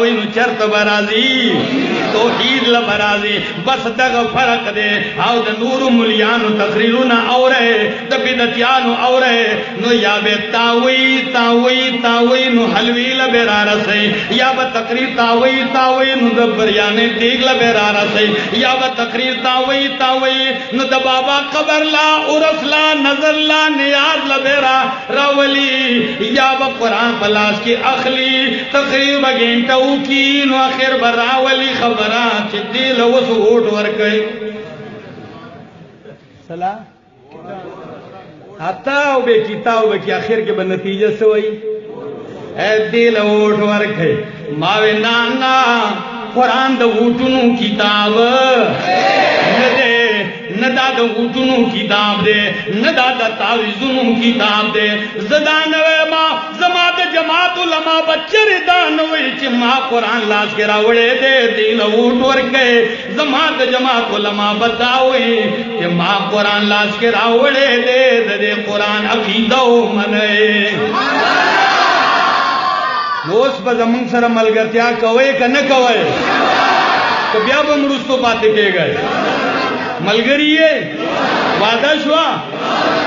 وی نو چرت برازی توحید لبرازی بس دغ فرق دے او د نور ملیانو تقریرون اورے د بدعتیانو اورے نو یا بے تاوی نو حلوی لبرا رسے یا با تقریر تاوی نو د بریانے دیگ لبرا رسے یا با تقریر تاوی نو د بابا قبر لا عرف لا نظر لا نیاز لبرا راولی یا با قرآن پلاس کی اخلی تقریب گینٹاو کی نو آخر براولی خبرات چی دیل وسو اوٹ ورکے سلام ہتاو بے کتاو بے کی آخر کے بنتیجہ سوئی اے دیل اوٹ ورکے ماوے نانا قرآن دا اوٹنو کتاب ندے ندا دا اوٹنو کتاب دے ندا دا تاویزنو کتاب دے زدانوے ما زما دا جماعت علماء بچر دانوے چی ما قرآن لاس کے راوڑے دے دیل اوٹ ورکے زما دا جماعت علماء بتاوے چی ما قرآن لاس کے راوڑے دے دے قرآن عقیدو منے اوس په زمون سره ملګرتیا کوي که نه کوي که بیا به مرستو پاتې کېږئ ملګري یې وعده شوه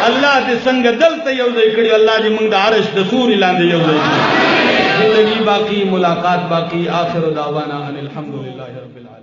الله دې څنګه دلته یو ځای کړي الله دې موږ د عرش د سوري لاندې یو ځای کړي زندگی باقی ملاقات باقی آخر دعوانا ان الحمدللہ رب العالمین